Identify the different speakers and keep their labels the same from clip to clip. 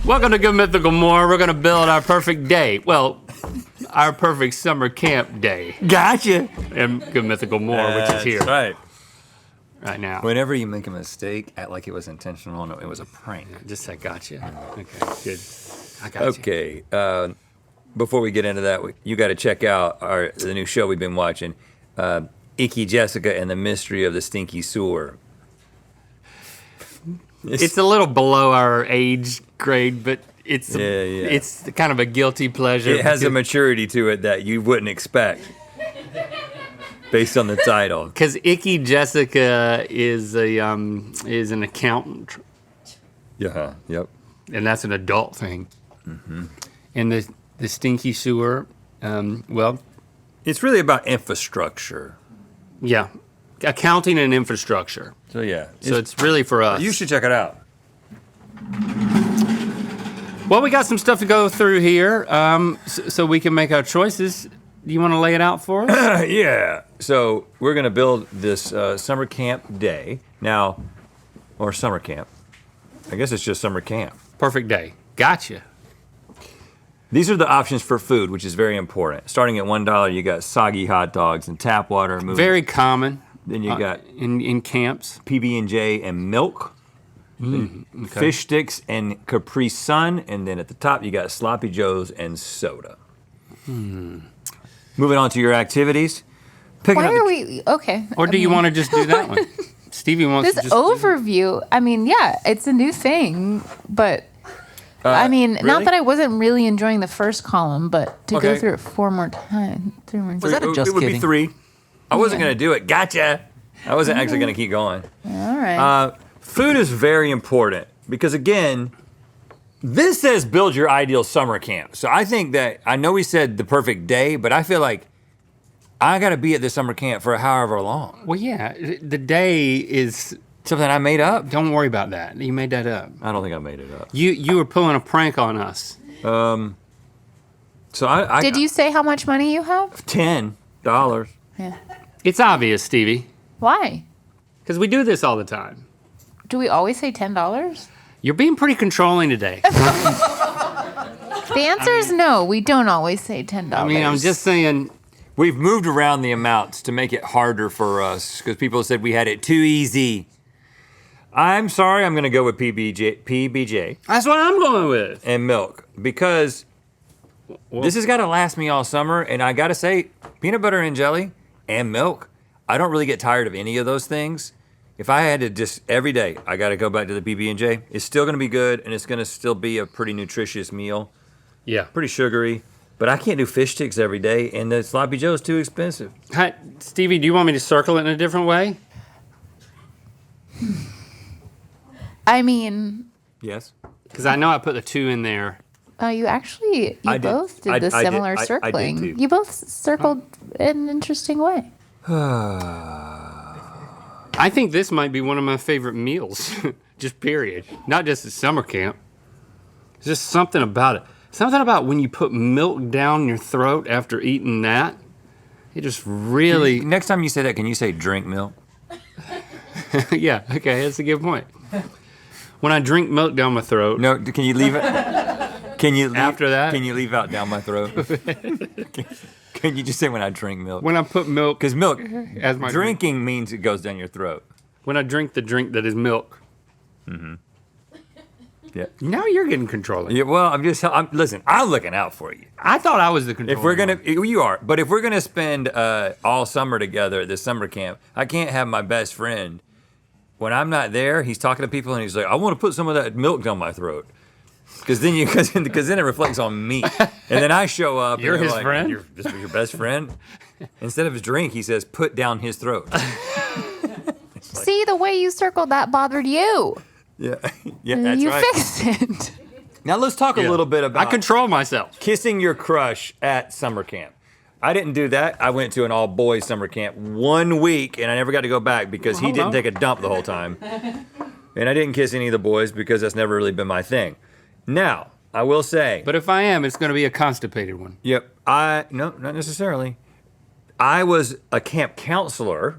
Speaker 1: Welcome to Good Mythical More. We're going to build our perfect day. Well, our perfect summer camp day.
Speaker 2: Gotcha.
Speaker 1: And Good Mythical More, which is here.
Speaker 2: That's
Speaker 1: right now.
Speaker 2: Whenever you make a mistake, act like it was intentional. No, it was a prank.
Speaker 1: Just say gotcha. Okay, good. I got you.
Speaker 2: Okay. Before we get into that, you got to check out the new show we've been watching, Icky Jessica and the Mystery of the Stinky Sewer.
Speaker 1: It's a little below our age grade, but it's kind of a guilty pleasure.
Speaker 2: It has a maturity to it that you wouldn't expect based on the title.
Speaker 1: Because Icky Jessica is an accountant.
Speaker 2: Yeah. Yep.
Speaker 1: And that's an adult thing.
Speaker 2: Mm-hmm.
Speaker 1: And the Stinky Sewer, well,
Speaker 2: it's really about infrastructure.
Speaker 1: Yeah, accounting and infrastructure.
Speaker 2: So yeah.
Speaker 1: So it's really for us.
Speaker 2: You should check it out.
Speaker 1: Well, we got some stuff to go through here, so we can make our choices. Do you want to lay it out for us?
Speaker 2: Yeah. So we're gonna build this summer camp day now, or summer camp. I guess it's just summer camp.
Speaker 1: Perfect day. Gotcha.
Speaker 2: These are the options for food, which is very important. Starting at $1, you got soggy hot dogs and tap water.
Speaker 1: Very common.
Speaker 2: Then you got
Speaker 1: in camps,
Speaker 2: PB&J and milk,
Speaker 1: okay.
Speaker 2: fish sticks and Capri Sun, and then at the top you got Sloppy Joes and soda. Moving on to your activities.
Speaker 3: Why are we okay?
Speaker 1: Or do you want to just do that one? Stevie wants
Speaker 3: this
Speaker 1: to just
Speaker 3: overview. I mean, yeah, it's a new thing, but. I mean,
Speaker 2: really?
Speaker 3: not that I wasn't really enjoying the first column, but to go through it 4 more times. 3 more times.
Speaker 2: Was that a just kidding? It would be 3. I wasn't going to do it. Gotcha. I wasn't actually going to keep going.
Speaker 3: All right.
Speaker 2: Food is very important because, again, this says build your ideal summer camp. So I think that, I know we said the perfect day, but I feel like I got to be at this summer camp for however long.
Speaker 1: Well, yeah, the day is...
Speaker 2: something I made up?
Speaker 1: Don't worry about that. You made that up.
Speaker 2: I don't think I made it up.
Speaker 1: You were pulling a prank on us.
Speaker 2: So I
Speaker 3: Did you say how much money you have?
Speaker 2: $10.
Speaker 3: Yeah.
Speaker 1: It's obvious, Stevie.
Speaker 3: Why?
Speaker 1: Because we do this all the time.
Speaker 3: Do we always say $10?
Speaker 1: You're being pretty controlling today.
Speaker 3: The answer is no. We don't always say $10.
Speaker 1: I mean, I'm just saying...
Speaker 2: We've moved around the amounts to make it harder for us because people said we had it too easy. I'm sorry, I'm going to go with PBJ.
Speaker 1: That's what I'm going with.
Speaker 2: And milk because this has got to last me all summer. And I got to say, peanut butter and jelly and milk, I don't really get tired of any of those things. If I had to just every day, I got to go back to the PB&J. It's still going to be good and it's going to still be a pretty nutritious meal.
Speaker 1: Yeah.
Speaker 2: Pretty sugary. But I can't do fish sticks every day, and the Sloppy Joe's too expensive.
Speaker 1: Hi, Stevie, do you want me to circle it in a different way?
Speaker 3: I mean...
Speaker 2: Yes.
Speaker 1: Because I know I put the 2 in there.
Speaker 3: You both did the similar circling.
Speaker 2: I did too.
Speaker 3: You both circled in an interesting way.
Speaker 1: I think this might be one of my favorite meals, just period. Not just at summer camp. There's just something about it. Something about when you put milk down your throat after eating that, it just really...
Speaker 2: Next time you say that, can you say drink milk?
Speaker 1: Yeah, okay, that's a good point. When I drink milk down my throat...
Speaker 2: No, can you leave it? Can you leave,
Speaker 1: after that?
Speaker 2: Can you leave out down my throat? Can you just say when I drink milk?
Speaker 1: When I put milk...
Speaker 2: Because milk,
Speaker 1: as my
Speaker 2: drinking means it goes down your throat.
Speaker 1: When I drink the drink that is milk.
Speaker 2: Mm-hmm. Yeah.
Speaker 1: Now you're getting controlling.
Speaker 2: Yeah. Well, listen. I'm looking out for you.
Speaker 1: I thought I was the controller.
Speaker 2: If we're gonna, you are. But if we're gonna spend all summer together at this summer camp, I can't have my best friend. When I'm not there, he's talking to people and he's like, "I want to put some of that milk down my throat," because then it reflects on me. And then I show up.
Speaker 1: You're
Speaker 2: and
Speaker 1: his
Speaker 2: like,
Speaker 1: friend.
Speaker 2: This is your best friend. Instead of his drink, he says, "Put down his throat."
Speaker 3: See, the way you circled that bothered you.
Speaker 2: Yeah, that's
Speaker 3: you
Speaker 2: right.
Speaker 3: Fixed it.
Speaker 2: Now let's talk a little bit about
Speaker 1: I control myself.
Speaker 2: Kissing your crush at summer camp. I didn't do that. I went to an all-boys summer camp 1 week, and I never got to go back because he didn't take a dump the whole time. And I didn't kiss any of the boys because that's never really been my thing. Now, I will say...
Speaker 1: But if I am, it's going to be a constipated one.
Speaker 2: Yep. No, not necessarily. I was a camp counselor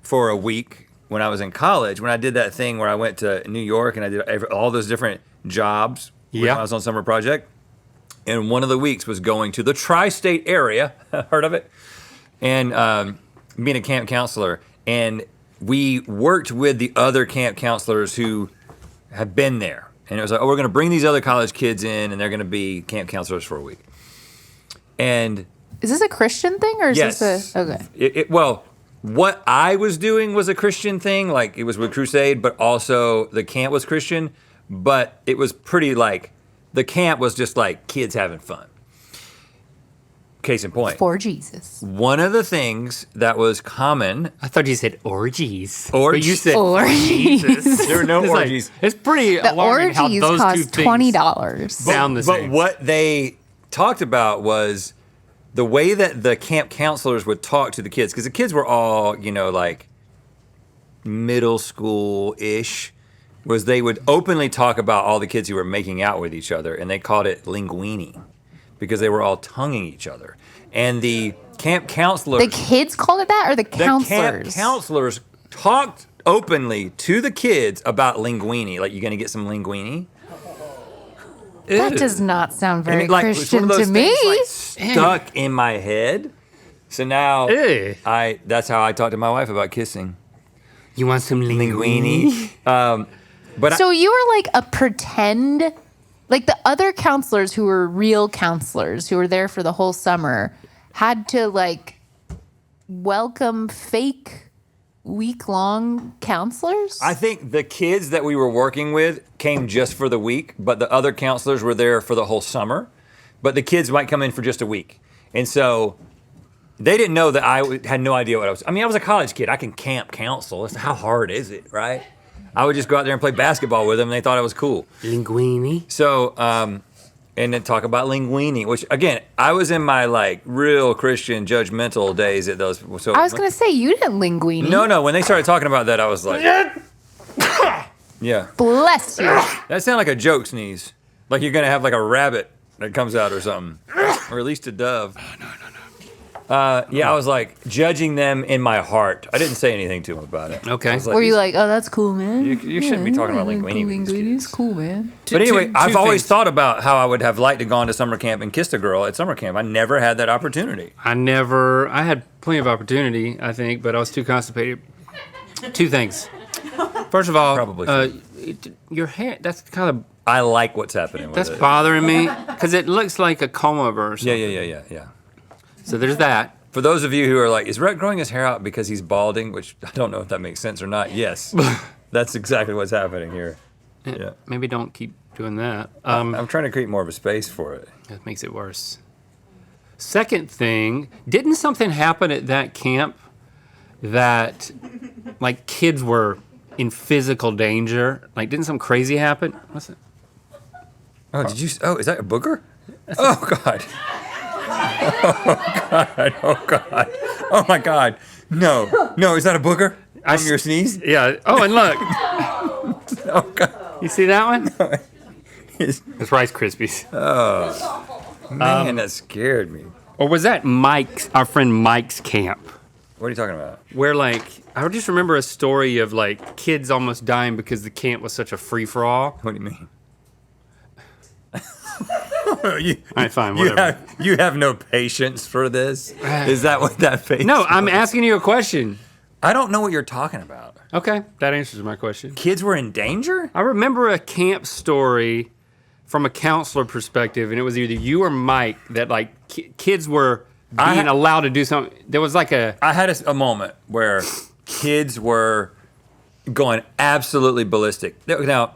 Speaker 2: for a week when I was in college, when I did that thing where I went to New York and I did all those different jobs when
Speaker 1: Yeah.
Speaker 2: I was on summer project. And one of the weeks was going to the tri-state area. Heard of it? And being a camp counselor. And we worked with the other camp counselors who have been there. And it was like, oh, we're going to bring these other college kids in, and they're going to be camp counselors for a week. And
Speaker 3: Is this a Christian thing or is
Speaker 2: yes,
Speaker 3: this a okay?
Speaker 2: Well, what I was doing was a Christian thing, like it was with Crusade, but also the camp was Christian. But it was pretty like the camp was just like kids having fun. Case in point.
Speaker 3: For Jesus.
Speaker 2: One of the things that was common.
Speaker 1: I thought you said orgies.
Speaker 2: Orgies.
Speaker 1: But you said
Speaker 3: Orgies.
Speaker 2: There were no
Speaker 1: It's like-
Speaker 2: orgies.
Speaker 1: it's pretty
Speaker 3: The
Speaker 1: alarming how
Speaker 3: orgies
Speaker 1: those two
Speaker 3: cost
Speaker 1: things
Speaker 3: $20.
Speaker 1: sound the
Speaker 2: But
Speaker 1: same.
Speaker 2: what they talked about was the way that the camp counselors would talk to the kids, because the kids were all, like middle school-ish, was they would openly talk about all the kids who were making out with each other, and they called it linguini, because they were all tonguing each other. And the camp counselors...
Speaker 3: The kids called it that or the
Speaker 2: The
Speaker 3: counselors?
Speaker 2: camp counselors talked openly to the kids about linguini. Like, you going to get some linguini?
Speaker 3: That
Speaker 1: Ew.
Speaker 3: does not sound very
Speaker 2: It's one
Speaker 3: Christian
Speaker 2: of those
Speaker 3: to me.
Speaker 2: things, like, stuck in my head. So now
Speaker 1: Ew.
Speaker 2: that's how I talk to my wife about kissing.
Speaker 1: You want some linguini?
Speaker 2: Linguini. But
Speaker 3: So you were like a pretend, like the other counselors who were real counselors who were there for the whole summer had to like welcome fake week-long counselors?
Speaker 2: I think the kids that we were working with came just for the week, but the other counselors were there for the whole summer. But the kids might come in for just a week. And so they didn't know that I had no idea what I was. I mean, I was a college kid. I can camp counsel. How hard is it, right? I would just go out there and play basketball with them, and they thought it was cool.
Speaker 1: Linguini?
Speaker 2: So, and then talk about linguini, which, again, I was in my, like, real Christian judgmental days at those. So
Speaker 3: I was going to say, you didn't linguini.
Speaker 2: No, when they started talking about that, I was like, yeah.
Speaker 3: Bless you.
Speaker 2: That sounded like a joke sneeze. Like you're going to have, like, a rabbit that comes out or something. Or at least a dove. No. Yeah, I was like judging them in my heart. I didn't say anything to them about it.
Speaker 1: Okay.
Speaker 2: I was like,
Speaker 3: Were you like, oh, that's cool, man?
Speaker 2: You shouldn't be talking about linguini with these
Speaker 3: Linguini's
Speaker 2: kids.
Speaker 3: cool, man.
Speaker 2: But anyway,
Speaker 1: Two
Speaker 2: I've always
Speaker 1: things.
Speaker 2: thought about how I would have liked to gone to summer camp and kissed a girl at summer camp. I never had that opportunity.
Speaker 1: I had plenty of opportunity, I think, but I was too constipated. Two things. First of all,
Speaker 2: Probably
Speaker 1: your hair, that's kind of,
Speaker 2: I like what's happening with
Speaker 1: that's
Speaker 2: it.
Speaker 1: bothering me because it looks like a comb over or something.
Speaker 2: Yeah.
Speaker 1: So there's that.
Speaker 2: For those of you who are like, is Rhett growing his hair out because he's balding? Which I don't know if that makes sense or not. Yes, that's exactly what's happening here. Yeah.
Speaker 1: Maybe don't keep doing that.
Speaker 2: I'm trying to create more of a space for it.
Speaker 1: That makes it worse. Second thing, didn't something happen at that camp that, like, kids were in physical danger? Like, didn't something crazy happen? What's it?
Speaker 2: Oh, did you? Oh, is that a booger? Oh God. Oh God. Oh my God. No. Is that a booger? From your sneeze?
Speaker 1: Yeah. Oh, and look.
Speaker 2: Oh God.
Speaker 1: You see that one?
Speaker 2: It's-
Speaker 1: It's Rice Krispies.
Speaker 2: Man, that scared me.
Speaker 1: Or was that Mike's, our friend Mike's camp?
Speaker 2: What are you talking about?
Speaker 1: Where, like, I just remember a story of, like, kids almost dying because the camp was such a free-for-all.
Speaker 2: What do you mean?
Speaker 1: All right, fine, whatever.
Speaker 2: You have no patience for this? Is that what that face?
Speaker 1: No, I'm asking you a question.
Speaker 2: I don't know what you're talking about.
Speaker 1: Okay, that answers my question.
Speaker 2: Kids were in danger?
Speaker 1: I remember a camp story from a counselor perspective, and it was either you or Mike that, like, kids were being allowed to do something. There was like a...
Speaker 2: I had a moment where kids were going absolutely ballistic. Now,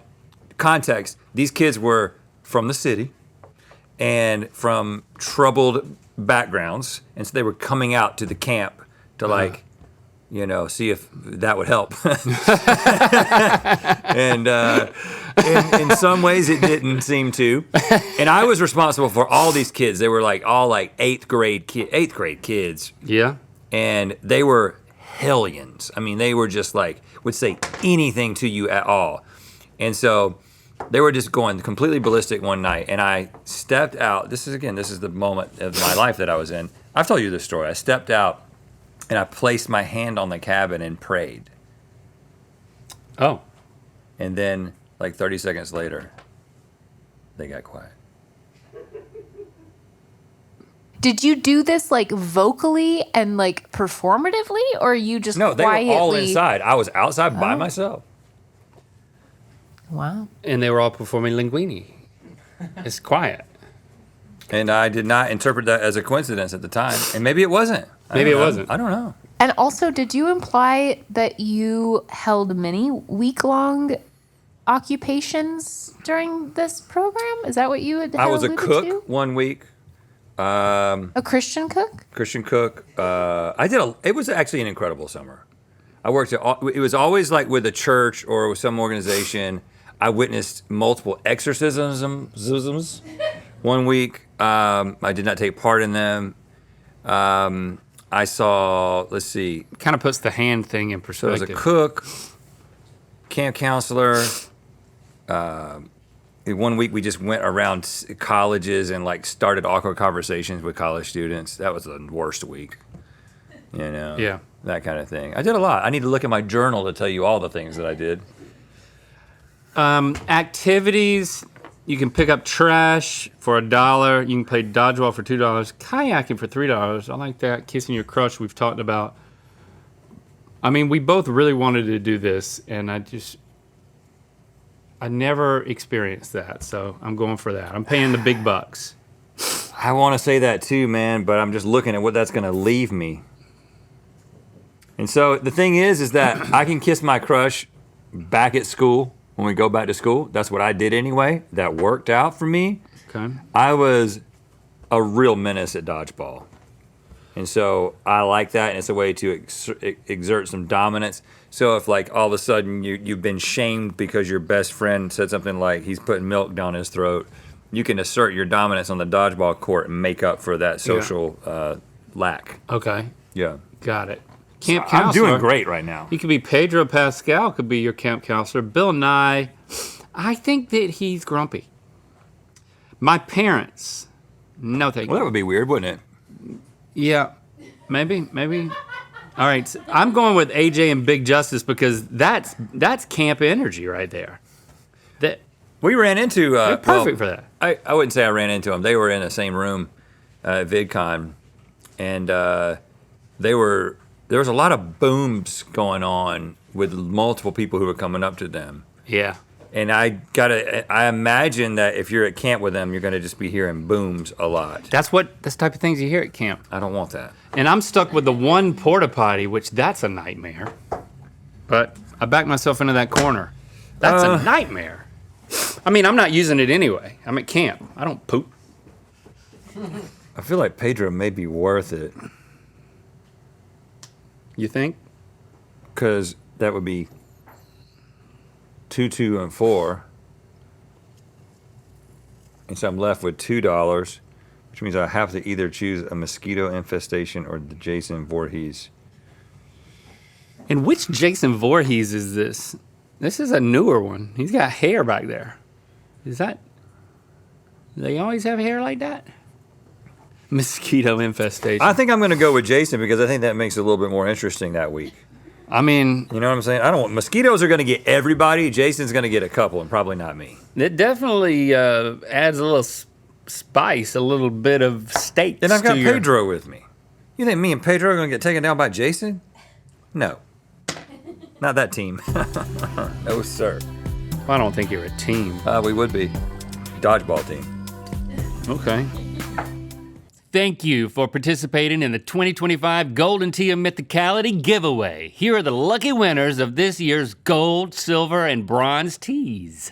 Speaker 2: context, these kids were from the city and from troubled backgrounds, and so they were coming out to the camp to, like, see if that would help. And in some ways it didn't seem to. And I was responsible for all these kids. They were all eighth grade kids.
Speaker 1: Yeah?
Speaker 2: And they were hellions. I mean, they were just would say anything to you at all. And so they were just going completely ballistic one night. And I stepped out. This is the moment of my life that I was in. I've told you this story. I stepped out and I placed my hand on the cabin and prayed.
Speaker 1: Oh.
Speaker 2: And then, 30 seconds later, they got quiet.
Speaker 3: Did you do this like vocally and like performatively, or you just
Speaker 2: No, they
Speaker 3: quietly?
Speaker 2: were all inside. I was outside by myself.
Speaker 3: Wow.
Speaker 1: And they were all performing linguini. It's quiet.
Speaker 2: And I did not interpret that as a coincidence at the time. And maybe it wasn't.
Speaker 1: Maybe it wasn't.
Speaker 2: I don't know.
Speaker 3: And also, did you imply that you held many week-long occupations during this program? Is that what you had
Speaker 2: I was a
Speaker 3: alluded
Speaker 2: cook
Speaker 3: to?
Speaker 2: 1 week.
Speaker 3: A Christian cook?
Speaker 2: Christian cook. It was actually an incredible summer. I worked it was always like with a church or with some organization. I witnessed multiple exorcisms 1 week. I did not take part in them. I saw, let's see.
Speaker 1: Kind of puts the hand thing in
Speaker 2: So I was
Speaker 1: perspective.
Speaker 2: a cook, camp counselor. 1 week we just went around colleges and like started awkward conversations with college students. That was the worst week. You know?
Speaker 1: Yeah.
Speaker 2: That kind of thing. I did a lot. I need to look at my journal to tell you all the things that I did.
Speaker 1: Activities, you can pick up trash for $1. You can play dodgeball for $2. Kayaking for $3. I like that. Kissing your crush, we've talked about. I mean, we both really wanted to do this, and I never experienced that, so I'm going for that. I'm paying the big bucks.
Speaker 2: I want to say that too, man, but I'm just looking at what that's going to leave me. And so the thing is that I can kiss my crush back at school when we go back to school. That's what I did anyway. That worked out for me.
Speaker 1: Okay.
Speaker 2: I was a real menace at dodgeball. And so I like that, and it's a way to exert some dominance. So if like all of a sudden you've been shamed because your best friend said something like he's putting milk down his throat, you can assert your dominance on the dodgeball court and make up for that social lack.
Speaker 1: Okay.
Speaker 2: Yeah.
Speaker 1: Got it. Camp
Speaker 2: I'm
Speaker 1: counselor.
Speaker 2: doing great right now.
Speaker 1: You could be Pedro Pascal, could be your camp counselor. Bill Nye, I think that he's grumpy. My parents, no thank
Speaker 2: Well, that
Speaker 1: you.
Speaker 2: would be weird, wouldn't it?
Speaker 1: Yeah, maybe. All right, so I'm going with AJ and Big Justice because that's camp energy right there. That
Speaker 2: We ran into...
Speaker 1: they're perfect for that.
Speaker 2: I wouldn't say I ran into them. They were in the same room at VidCon, and there was a lot of booms going on with multiple people who were coming up to them.
Speaker 1: Yeah.
Speaker 2: And I imagine that if you're at camp with them, you're going to just be hearing booms a lot.
Speaker 1: That's the type of things you hear at camp.
Speaker 2: I don't want that.
Speaker 1: And I'm stuck with the one porta potty, which that's a nightmare. But I backed myself into that corner. That's a nightmare. I mean, I'm not using it anyway. I'm at camp. I don't poop.
Speaker 2: I feel like Pedro may be worth it,
Speaker 1: You think?
Speaker 2: because that would be 2, 2, and 4. And so I'm left with $2, which means I have to either choose a mosquito infestation or the Jason Voorhees.
Speaker 1: And which Jason Voorhees is this? This is a newer one. He's got hair back there. Is that... Do they always have hair like that? Mosquito infestation.
Speaker 2: I think I'm going to go with Jason because I think that makes it a little bit more interesting that week.
Speaker 1: I mean,
Speaker 2: You know what I'm saying? I don't want mosquitoes are going to get everybody. Jason's going to get a couple, and probably not me.
Speaker 1: it definitely adds a little spice, a little bit of steak.
Speaker 2: Then I've got Pedro with me. You think me and Pedro are going to get taken down by Jason? No. Not that team. No, sir.
Speaker 1: I don't think you're a team.
Speaker 2: We would be. Dodgeball team.
Speaker 1: Okay. Thank you for participating in the 2025 Golden Tee of Mythicality giveaway. Here are the lucky winners of this year's gold, silver, and bronze tees.